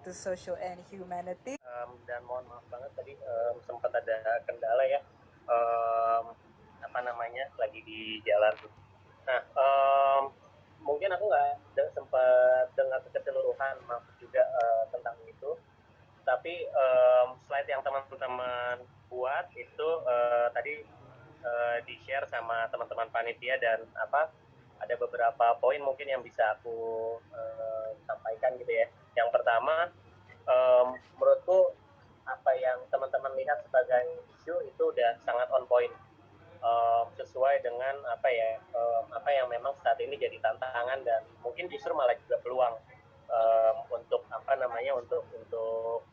to social and humanity. Dan mohon maaf banget tadi sempat ada kendala ya, lagi di jalan. Nah, mungkin aku nggak sempat dengar keseluruhan maksud juga tentang itu. Tapi slide yang teman-teman buat itu tadi di-share sama teman-teman panitia dan ada beberapa poin mungkin yang bisa aku sampaikan gitu ya. Yang pertama, menurutku apa yang teman-teman lihat sebagai isu itu udah sangat on point, sesuai dengan apa yang memang saat ini jadi tantangan dan mungkin justru malah juga peluang untuk untuk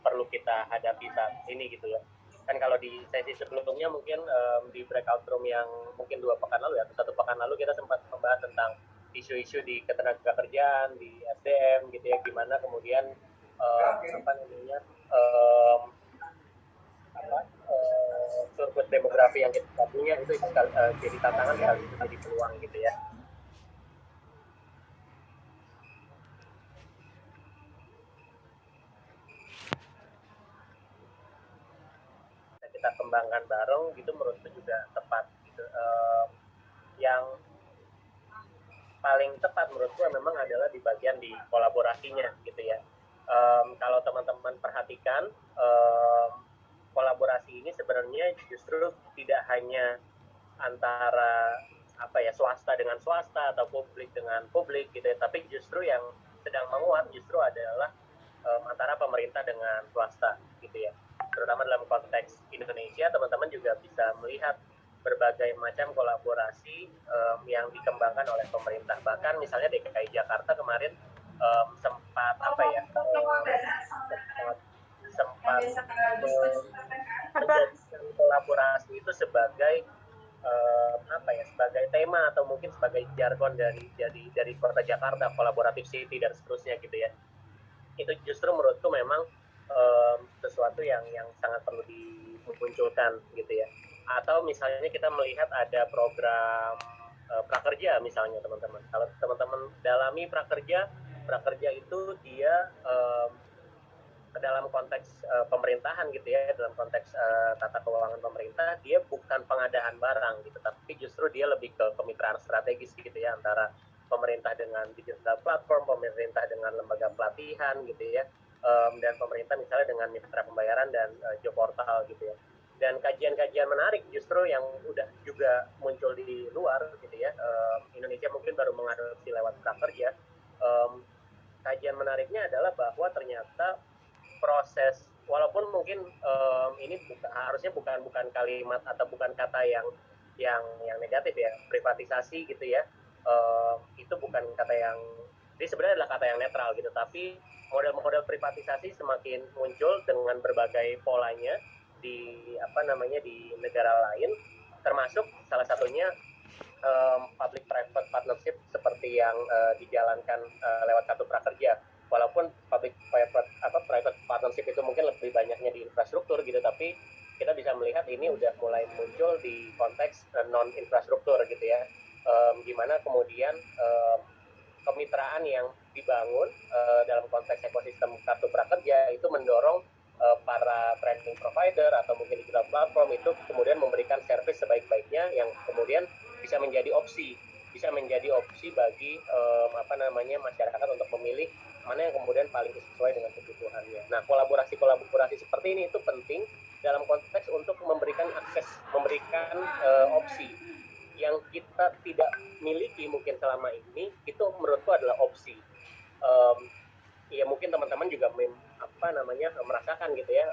perlu kita hadapi saat ini gitu ya. Kan kalau di sesi sebelumnya mungkin di breakout room yang mungkin 2 pekan lalu ya, atau 1 pekan lalu kita sempat membahas tentang isu-isu di ketenagakerjaan, di SDM gitu ya, gimana kemudian surplus demografi yang kita punya itu jadi tantangan sekaligus jadi peluang gitu ya. Kita kembangkan bareng gitu menurutku juga tepat gitu. Yang paling tepat menurutku memang adalah di bagian di kolaborasinya gitu ya. Kalau teman-teman perhatikan, kolaborasi ini sebenarnya justru tidak hanya antara swasta dengan swasta atau publik dengan publik gitu ya, tapi justru yang sedang menguat justru adalah antara pemerintah dengan swasta gitu ya. Terutama dalam konteks Indonesia, teman-teman juga bisa melihat berbagai macam kolaborasi yang dikembangkan oleh pemerintah. Bahkan misalnya DKI Jakarta kemarin sempat kolaborasi itu sebagai sebagai tema atau mungkin sebagai jargon dari kota Jakarta, kolaboratif city dan seterusnya gitu ya. Itu justru menurutku memang sesuatu yang sangat perlu dimunculkan gitu ya. Atau misalnya kita melihat ada program prakerja misalnya teman-teman. Kalau teman-teman dalami prakerja itu dia dalam konteks pemerintahan gitu ya, dalam konteks tata keuangan pemerintah, dia bukan pengadaan barang gitu, tapi justru dia lebih ke kemitraan strategis gitu ya, antara pemerintah dengan digital platform, pemerintah dengan lembaga pelatihan gitu ya, dan pemerintah misalnya dengan mitra pembayaran dan job portal gitu ya. Dan kajian-kajian menarik justru yang udah juga muncul di luar gitu ya, Indonesia mungkin baru mengadopsi lewat prakerja. Kajian menariknya adalah bahwa ternyata proses, walaupun mungkin ini harusnya bukan kalimat atau bukan kata yang negatif ya, privatisasi gitu ya, itu bukan kata yang, ini sebenarnya adalah kata yang netral gitu, tapi model-model privatisasi semakin muncul dengan berbagai polanya di di negara lain, termasuk salah satunya public private partnership seperti yang dijalankan lewat kartu prakerja. Walaupun public private partnership itu mungkin lebih banyaknya di infrastruktur gitu, tapi kita bisa melihat ini udah mulai muncul di konteks non infrastruktur gitu ya. Gimana kemudian kemitraan yang dibangun dalam konteks ekosistem kartu prakerja itu mendorong para training provider atau mungkin digital platform itu kemudian memberikan service sebaik-baiknya yang kemudian bisa menjadi opsi bagi masyarakat untuk memilih mana yang kemudian paling sesuai dengan kebutuhannya. Nah, kolaborasi seperti ini itu penting dalam konteks untuk memberikan akses, memberikan opsi yang kita tidak miliki mungkin selama ini, itu menurutku adalah opsi. Ya mungkin teman-teman juga merasakan gitu ya,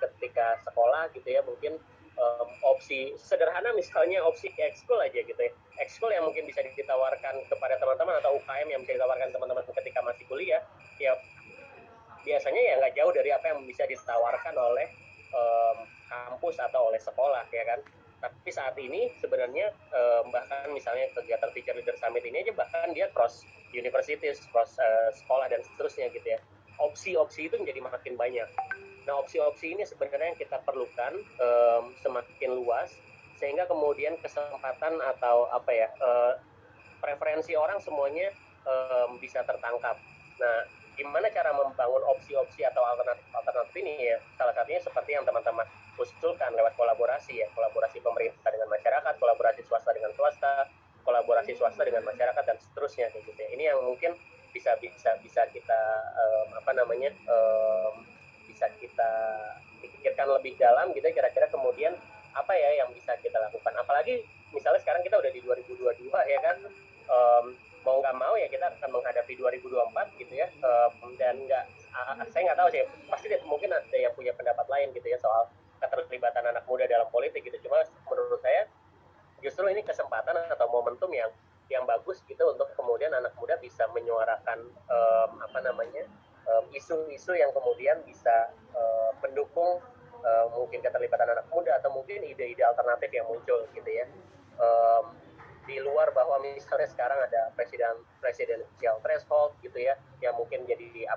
ketika sekolah gitu ya, mungkin opsi sederhana misalnya opsi ekskul aja gitu ya, ekskul yang mungkin bisa ditawarkan kepada teman-teman atau UKM yang bisa ditawarkan teman-teman ketika masih kuliah ya, biasanya ya nggak jauh dari apa yang bisa ditawarkan oleh kampus atau oleh sekolah ya kan. Tapi saat ini sebenarnya bahkan misalnya kegiatan Teacher Leader Summit ini aja bahkan dia cross universities, cross sekolah dan seterusnya gitu ya. Opsi-opsi itu menjadi makin banyak. Nah, opsi-opsi ini sebenarnya yang kita perlukan semakin luas, sehingga kemudian kesempatan atau preferensi orang semuanya bisa tertangkap. Nah, gimana cara membangun opsi-opsi atau alternatif ini ya, salah satunya seperti yang teman-teman usulkan lewat kolaborasi ya, kolaborasi pemerintah dengan masyarakat, kolaborasi swasta dengan swasta, kolaborasi swasta dengan masyarakat dan seterusnya gitu ya. Ini yang mungkin bisa kita bisa kita pikirkan lebih dalam gitu ya, kira-kira kemudian apa ya yang bisa kita lakukan, apalagi misalnya sekarang kita udah di 2022 ya kan, mau nggak mau ya kita akan menghadapi 2024 gitu ya, dan saya nggak tahu sih, pasti mungkin ada yang punya pendapat lain gitu ya soal keterlibatan anak muda dalam politik gitu, cuma menurut saya justru ini kesempatan atau momentum yang bagus gitu untuk kemudian anak muda bisa menyuarakan isu-isu yang kemudian bisa mendukung mungkin keterlibatan anak muda atau mungkin ide-ide alternatif yang muncul gitu ya. Di luar bahwa misalnya sekarang ada presidential threshold gitu ya, yang mungkin jadi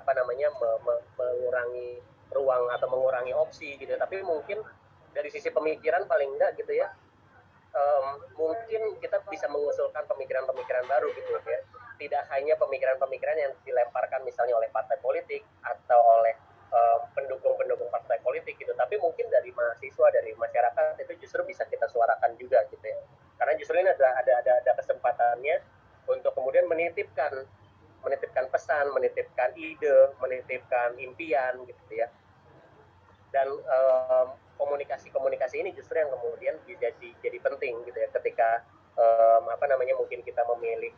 mengurangi ruang atau mengurangi opsi gitu, tapi mungkin dari sisi pemikiran paling enggak gitu ya, mungkin kita bisa mengusulkan pemikiran-pemikiran baru gitu ya, tidak hanya pemikiran-pemikiran yang dilemparkan misalnya oleh partai politik atau oleh pendukung-pendukung partai politik gitu, tapi mungkin dari mahasiswa, dari masyarakat itu justru bisa kita suarakan juga gitu ya, karena justru ini ada kesempatannya untuk kemudian menitipkan pesan, menitipkan ide, menitipkan impian gitu ya, dan komunikasi ini justru yang kemudian jadi penting gitu ya, ketika mungkin kita memilih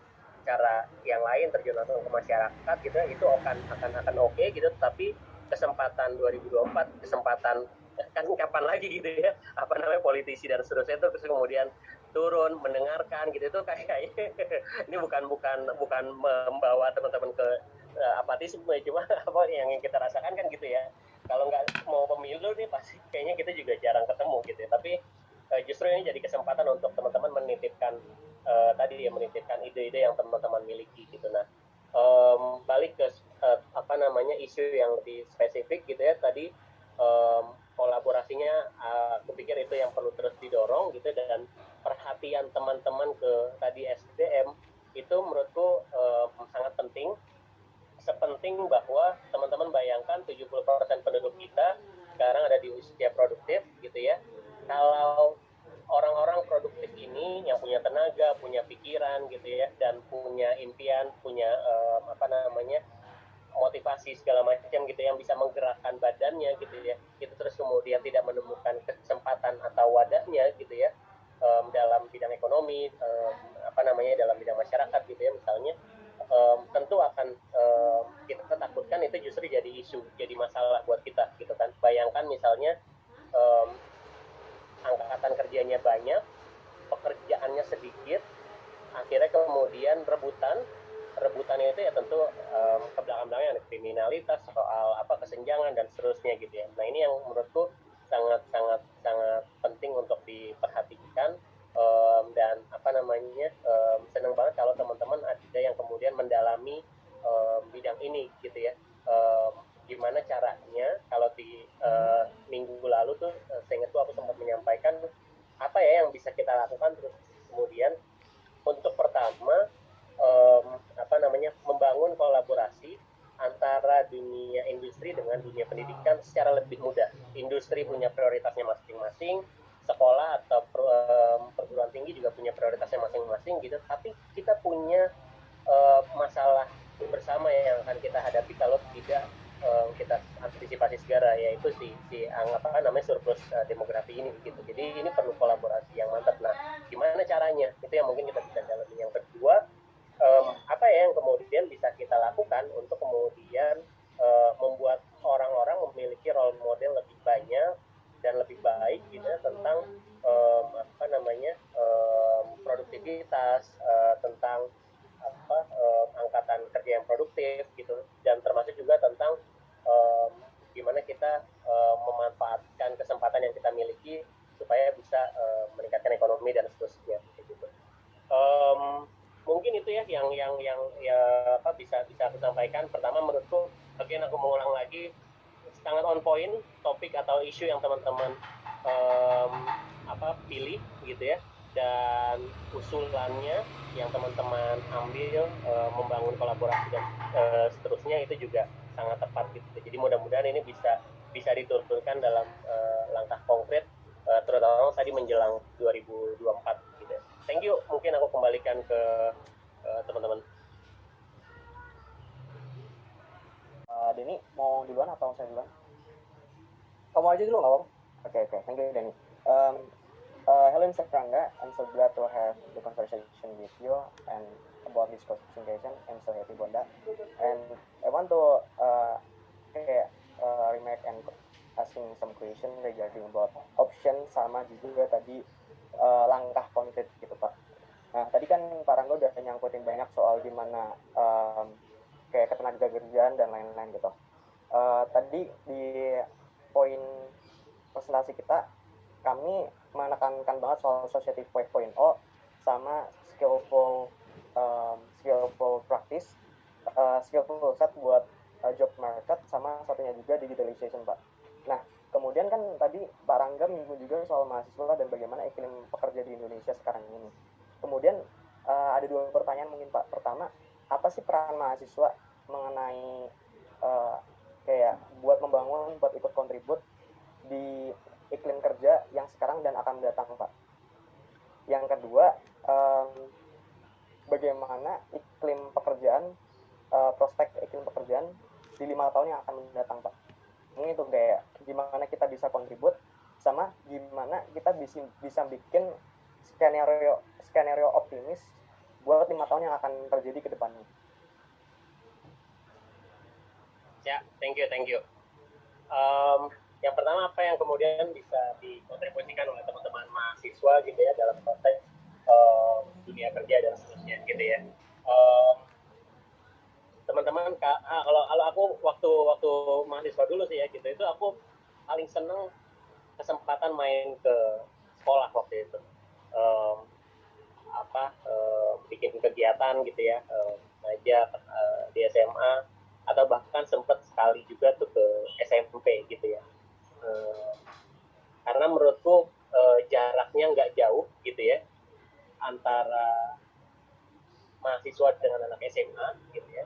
cara yang lain terjun langsung ke masyarakat gitu ya, itu akan oke gitu, tapi kesempatan 2024, kesempatan kan kapan lagi gitu ya, politisi dan seterusnya itu terus kemudian turun mendengarkan gitu, itu kayak ini bukan membawa teman-teman ke apatisme, cuma apa yang kita rasakan kan gitu ya, kalau nggak mau pemilu nih pasti kayaknya kita juga jarang ketemu gitu ya, tapi justru ini jadi kesempatan untuk teman-teman menitipkan menitipkan ide-ide yang teman-teman miliki gitu. Nah, balik ke isu yang lebih spesifik gitu ya, tadi kolaborasinya aku pikir itu yang perlu terus didorong gitu, dan perhatian teman-teman ke tadi SDM itu menurutku sangat penting, sepenting bahwa teman-teman bayangkan 70% penduduk kita sekarang ada di usia produktif gitu ya. Kalau orang-orang produktif ini yang punya tenaga, punya pikiran gitu ya, dan punya impian, punya motivasi segala macam gitu, yang bisa menggerakkan badannya gitu ya, itu terus kemudian tidak menemukan kesempatan atau wadahnya gitu ya, dalam bidang ekonomi, dalam bidang masyarakat gitu ya misalnya, tentu akan kita takutkan itu justru jadi isu, jadi masalah buat kita gitu kan. Bayangkan misalnya angkatan kerjanya banyak, pekerjaannya sedikit, akhirnya kemudian rebutannya itu ya tentu ke belakang-belakangnya ada kriminalitas, soal kesenjangan dan seterusnya gitu ya. Nah, ini yang menurutku sangat penting untuk diperhatikan, dan senang banget kalau teman-teman ada yang kemudian mendalami bidang ini gitu ya. Gimana caranya, kalau di minggu lalu tuh seingat aku sempat menyampaikan apa ya yang bisa kita lakukan terus kemudian untuk pertama membangun kolaborasi antara dunia industri dengan dunia pendidikan secara lebih mudah. Industri punya prioritasnya masing-masing, sekolah atau perguruan tinggi juga punya prioritasnya masing-masing gitu, tapi kita punya masalah bersama yang akan kita hadapi kalau tidak kita antisipasi segera, yaitu surplus demografi ini gitu. Jadi ini perlu kolaborasi yang mantap. Nah, gimana caranya? Itu yang mungkin kita bisa dalami. Yang kedua, apa ya yang kemudian bisa kita lakukan untuk kemudian membuat orang-orang memiliki role model lebih banyak dan lebih baik gitu ya, tentang produktivitas, tentang angkatan kerja yang produktif gitu, dan termasuk juga tentang gimana kita memanfaatkan kesempatan yang kita miliki supaya bisa meningkatkan ekonomi dan seterusnya gitu. Mungkin itu ya yang bisa aku sampaikan. Pertama, menurutku bagian aku mengulang lagi, sangat on point topik atau isu yang teman-teman pilih gitu ya, dan usulannya yang teman-teman ambil membangun kolaborasi dan seterusnya itu juga sangat tepat gitu. Jadi mudah-mudahan ini bisa diturunkan dalam langkah konkret terutama tadi menjelang 2024 gitu. Thank you, mungkin aku kembalikan ke teman-teman. Denny mau duluan atau saya duluan? Kamu aja dulu nggak, Om? Okay, thank you, Denny. Hello, Mr. Prangga. I'm so glad to have the conversation with you and about this presentation. I'm so happy about that. And I want to remark and asking some question regarding about option sama juga tadi langkah konkret gitu, Pak. Nah, tadi kan Pak Rangga udah nyangkutin banyak soal gimana kayak ketenaga kerjaan dan lain-lain gitu. Tadi di poin presentasi kita, kami menekankan banget soal Society 5.0 sama skillful practice, skillful set buat job market, sama satunya juga digitalization, Pak. Nah, kemudian kan tadi Pak Rangga menyinggung juga soal mahasiswa dan bagaimana iklim pekerja di Indonesia sekarang ini. Kemudian ada dua pertanyaan mungkin, Pak. Pertama, apa sih peran mahasiswa mengenai kayak buat membangun, buat ikut kontribut di iklim kerja yang sekarang dan akan datang, Pak. Yang kedua, bagaimana iklim pekerjaan, prospek iklim pekerjaan di 5 tahun yang akan datang, Pak. Mungkin itu kayak gimana kita bisa kontribut, sama gimana kita bisa bikin skenario optimis buat 5 tahun yang akan terjadi ke depannya. Ya, thank you. Yang pertama, apa yang kemudian bisa dikontribusikan oleh teman-teman mahasiswa gitu ya dalam konteks dunia kerja dan seterusnya gitu ya. Teman-teman, kalau aku waktu mahasiswa dulu sih ya gitu, itu aku paling seneng kesempatan main ke sekolah waktu itu. Bikin kegiatan gitu ya, ngajak di SMA atau bahkan sempat sekali juga tuh ke SMP gitu ya. Karena menurutku jaraknya nggak jauh gitu ya antara mahasiswa dengan anak SMA gitu ya,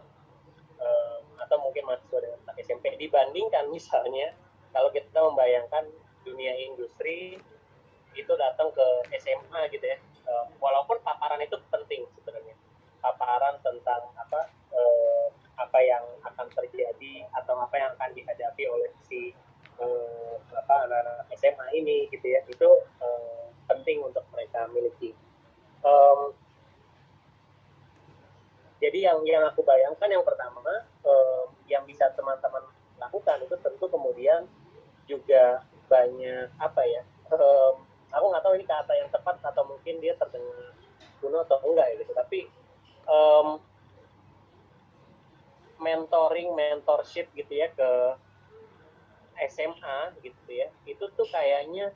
atau mungkin mahasiswa dengan anak SMP dibandingkan misalnya kalau kita membayangkan dunia industri itu datang ke SMA gitu ya. Walaupun paparan itu penting sebenarnya, paparan tentang apa yang akan terjadi atau apa yang akan dihadapi oleh si anak-anak SMA ini gitu ya, itu penting untuk mereka miliki. Jadi yang aku bayangkan yang pertama yang bisa teman-teman lakukan itu tentu kemudian juga banyak aku nggak tahu ini kata yang tepat atau mungkin dia terdengar kuno atau enggak ya gitu, tapi mentorship gitu ya ke SMA gitu ya, itu tuh kayaknya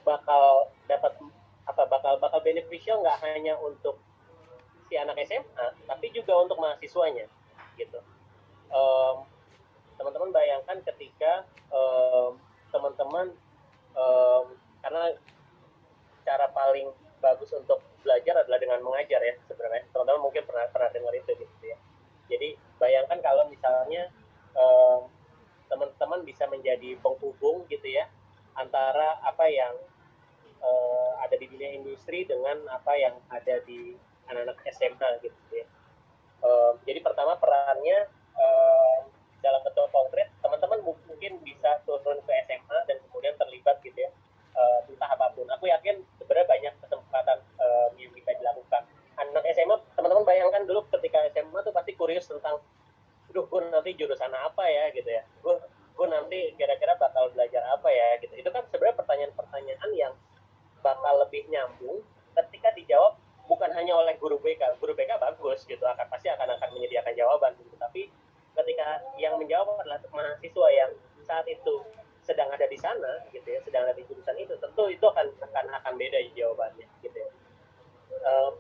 bakal beneficial nggak hanya untuk si anak SMA tapi juga untuk mahasiswanya gitu. Teman-teman bayangkan ketika teman-teman karena cara paling bagus untuk belajar adalah dengan mengajar ya sebenarnya. Teman-teman mungkin pernah dengar itu gitu ya. Jadi bayangkan kalau misalnya teman-teman bisa menjadi penghubung gitu ya antara apa yang ada di dunia industri dengan apa yang ada di anak-anak SMA gitu ya. Jadi pertama perannya dalam bentuk konkret, teman-teman mungkin bisa turun ke SMA dan kemudian terlibat gitu ya, entah apapun. Aku yakin sebenarnya banyak kesempatan yang bisa dilakukan. Anak SMA, teman-teman bayangkan dulu ketika SMA tuh pasti kurius tentang, gue nanti jurusan apa ya gitu ya, gue nanti kira-kira bakal belajar apa ya gitu. Itu kan sebenarnya pertanyaan-pertanyaan yang bakal lebih nyambung ketika dijawab bukan hanya oleh guru BK bagus gitu, pasti akan menyediakan jawaban gitu, tapi ketika yang menjawab adalah mahasiswa yang saat itu sedang ada di sana gitu ya, sedang ada di jurusan itu, tentu itu akan beda jawabannya gitu ya.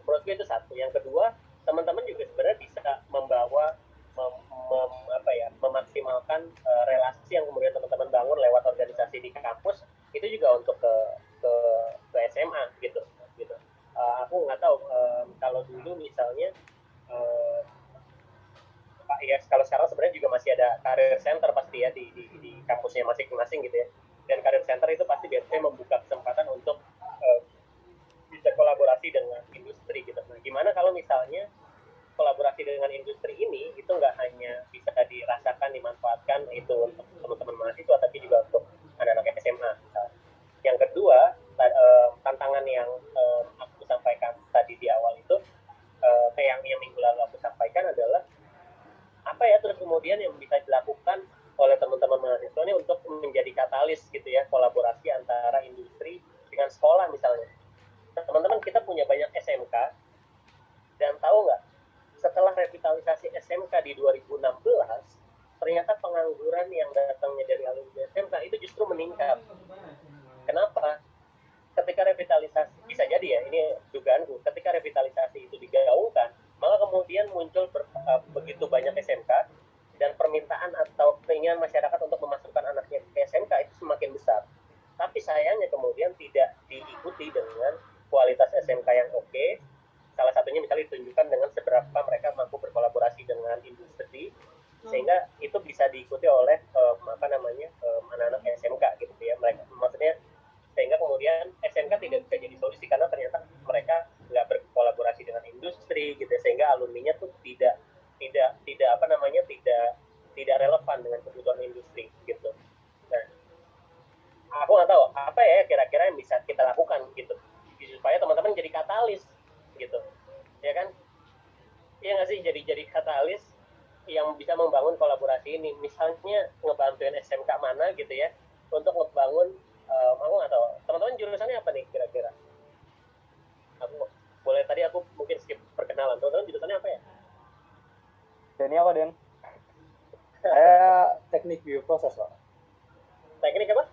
Menurutku itu satu. Yang kedua, teman-teman juga sebenarnya bisa membawa memaksimalkan relasi yang kemudian teman-teman bangun lewat organisasi di kampus, itu juga untuk ke SMA gitu. Aku nggak tahu kalau dulu misalnya ya kalau sekarang sebenarnya juga masih ada career center pasti ya di kampusnya masing-masing gitu ya. Dan career center itu pasti biasanya membuka kesempatan untuk bisa kolaborasi dengan industri gitu. Nah, gimana kalau misalnya kolaborasi dengan industri ini itu nggak hanya bisa dirasakan, dimanfaatkan itu untuk teman-teman mahasiswa, tapi juga untuk anak-anak SMA. Yang kedua, tantangan yang aku sampaikan tadi di awal itu, kayak yang minggu lalu aku sampaikan adalah apa ya terus kemudian yang bisa dilakukan oleh teman-teman mahasiswa ini untuk menjadi katalis gitu ya, kolaborasi antara industri dengan sekolah misalnya. Teman-teman kita punya banyak SMK, dan tahu nggak, setelah revitalisasi SMK di 2016, ternyata pengangguran yang datangnya dari alumni SMK itu justru meningkat. Kenapa? Ketika revitalisasi, bisa jadi ya, ini dugaanku, ketika revitalisasi itu digaungkan, maka kemudian muncul begitu banyak SMK, dan permintaan atau keinginan masyarakat untuk memasukkan anaknya ke SMK itu semakin besar. Tapi sayangnya kemudian tidak diikuti dengan kualitas SMK yang oke. Salah satunya misalnya ditunjukkan dengan seberapa mereka mampu berkolaborasi dengan industri, sehingga itu bisa diikuti oleh anak-anak SMK gitu ya. Maksudnya sehingga kemudian SMK tidak bisa jadi solusi karena ternyata mereka nggak berkolaborasi dengan industri gitu ya, sehingga alumninya tuh tidak relevan dengan kebutuhan industri gitu. Nah, aku nggak tahu apa ya kira-kira yang bisa kita lakukan gitu supaya teman-teman jadi katalis gitu, ya kan? Iya nggak sih, jadi katalis yang bisa membangun kolaborasi ini, misalnya ngebantuin SMK mana gitu ya untuk ngebangun, aku nggak tahu teman-teman jurusannya apa nih kira-kira. Aku mungkin skip perkenalan, teman-teman jurusannya apa ya? Denny apa Den? Saya teknik bioproses, Pak. Teknik apa?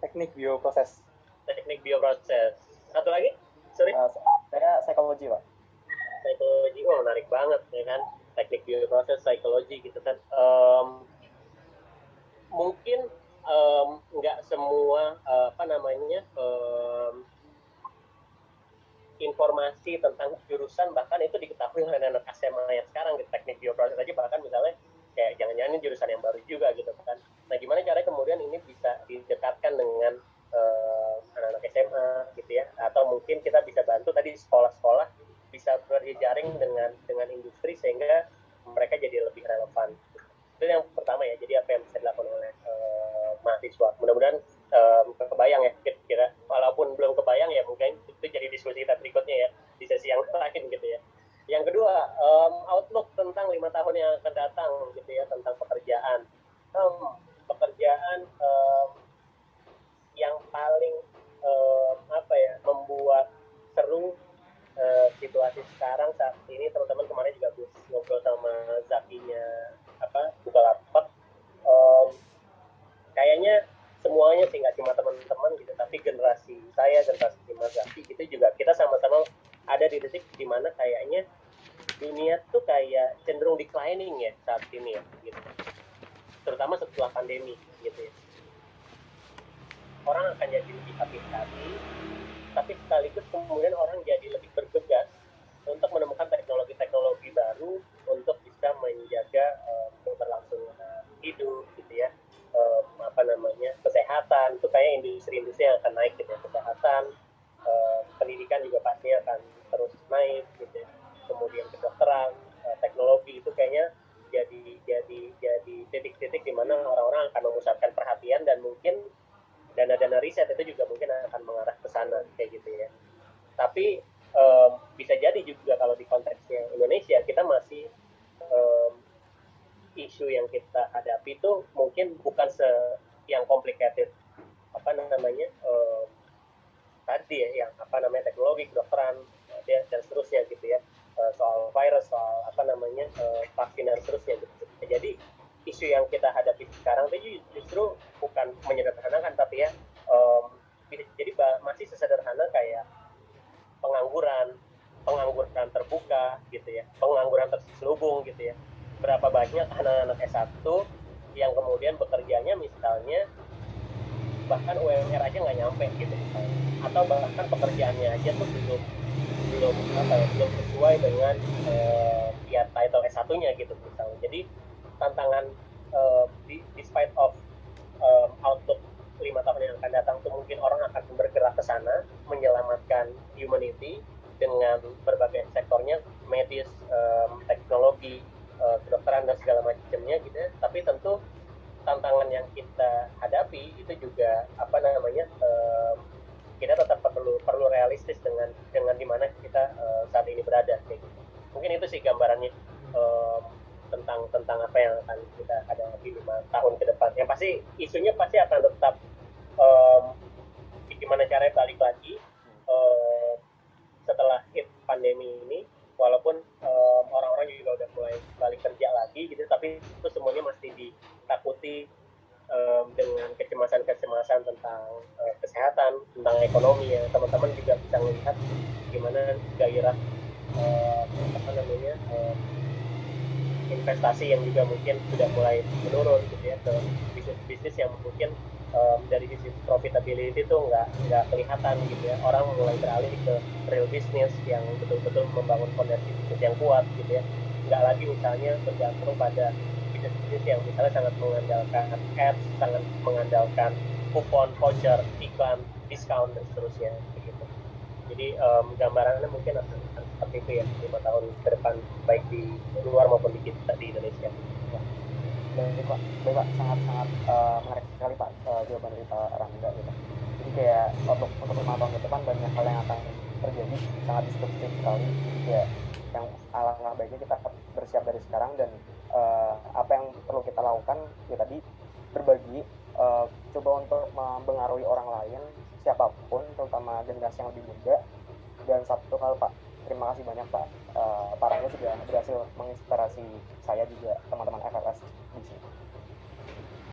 Teknik bioproses. Teknik bioproses. Satu lagi? Sorry. Saya psikologi, Pak. Psikologi, menarik banget ya kan, teknik bioproses, psikologi gitu kan. Mungkin nggak semua informasi tentang jurusan bahkan itu diketahui oleh anak SMA yang sekarang di teknik bioproses aja, bahkan misalnya kayak jangan-jangan ini jurusan yang baru juga gitu kan. Nah, gimana caranya kemudian ini bisa didekatkan dengan anak-anak SMA gitu ya, atau mungkin kita bisa bantu tadi sekolah-sekolah bisa berjejaring dengan industri sehingga mereka jadi lebih relevan. Itu yang pertama ya, jadi apa yang bisa dilakukan oleh mahasiswa. Mudah-mudahan kebayang ya kira-kira, walaupun belum kebayang ya mungkin itu jadi diskusi kita berikutnya ya di sesi yang lain gitu ya. Yang kedua, outlook tentang 5 tahun yang akan datang gitu ya, tentang pekerjaan. Pekerjaan yang paling membuat seru situasi sekarang saat ini, teman-teman kemarin juga ngobrol sama Zakinya Bukalapak, kayaknya semuanya sih, nggak cuma teman-teman gitu, tapi generasi saya, generasi Mas Zaki gitu juga, kita sama-sama ada di titik di mana kayaknya dunia tuh kayak cenderung declining ya saat ini ya gitu, terutama setelah pandemi gitu ya. Orang akan jadi lebih hati-hati, tapi sekaligus kemudian orang jadi lebih bergegas untuk menemukan teknologi-teknologi baru untuk bisa menjaga keberlangsungan hidup gitu ya. Kesehatan itu kayak industri-industri yang akan naik gitu ya. Kesehatan, pendidikan juga pasti akan terus naik gitu ya. Kemudian kedokteran, teknologi itu kayaknya jadi titik-titik di mana orang-orang akan memusatkan perhatian, dan mungkin dana-dana riset itu juga mungkin akan mengarah ke sana kayak gitu ya. Tapi bisa jadi juga kalau di konteksnya Indonesia, kita masih isu yang kita hadapi itu mungkin bukan yang complicated tadi ya, yang teknologi kedokteran dan seterusnya gitu ya, soal virus, soal vaksin dan seterusnya gitu. Jadi isu yang kita hadapi sekarang itu justru bukan menyederhanakan, tapi ya bisa jadi masih sesederhana kayak pengangguran terbuka gitu ya, pengangguran terselubung gitu ya. Berapa banyak anak-anak S1 yang kemudian bekerjanya misalnya bahkan UMR aja nggak nyampe gitu misalnya, atau bahkan pekerjaannya aja tuh belum belum apa ya, belum sesuai dengan ya title S1-nya gitu misalnya. Jadi tantangan despite of outlook 5 tahun yang akan datang tuh mungkin orang akan bergerak ke sana menyelamatkan humanity dengan berbagai sektornya, medis, teknologi, kedokteran dan segala macamnya gitu ya. Tapi tentu tantangan yang kita hadapi itu juga apa namanya, kita tetap perlu realistis dengan di mana kita saat ini berada kayak gitu. Mungkin itu sih gambarannya tentang apa yang akan kita hadapi 5 tahun ke depan. Yang pasti isunya pasti akan tetap gimana caranya balik lagi setelah hit pandemi ini, walaupun orang-orang juga udah mulai balik kerja lagi gitu, tapi itu semuanya masih ditakuti dengan kecemasan-kecemasan tentang kesehatan, tentang ekonomi ya. Teman-teman juga bisa melihat gimana gairah apa namanya investasi yang juga mungkin sudah mulai menurun gitu ya, ke bisnis-bisnis yang mungkin dari sisi profitability itu nggak kelihatan gitu ya. Orang mulai beralih ke real business yang betul-betul membangun fondasi bisnis yang kuat gitu ya. Nggak lagi misalnya bergantung pada bisnis yang misalnya sangat mengandalkan ads, sangat mengandalkan kupon, voucher, iklan, diskon dan seterusnya begitu. Jadi gambarannya mungkin akan seperti itu ya 5 tahun ke depan, baik di luar maupun di kita di Indonesia. Baik Pak, sangat-sangat menarik sekali Pak jawaban dari Pak Rangga gitu. Jadi kayak untuk 5 tahun ke depan banyak hal yang akan terjadi, sangat disruptif sekali. Jadi kayak yang alangkah baiknya kita bersiap dari sekarang, dan apa yang perlu kita lakukan ya tadi berbagi, coba untuk mempengaruhi orang lain siapapun, terutama generasi yang lebih muda. Dan satu hal Pak, terima kasih banyak Pak, Pak Rangga sudah berhasil menginspirasi saya juga teman-teman FFS di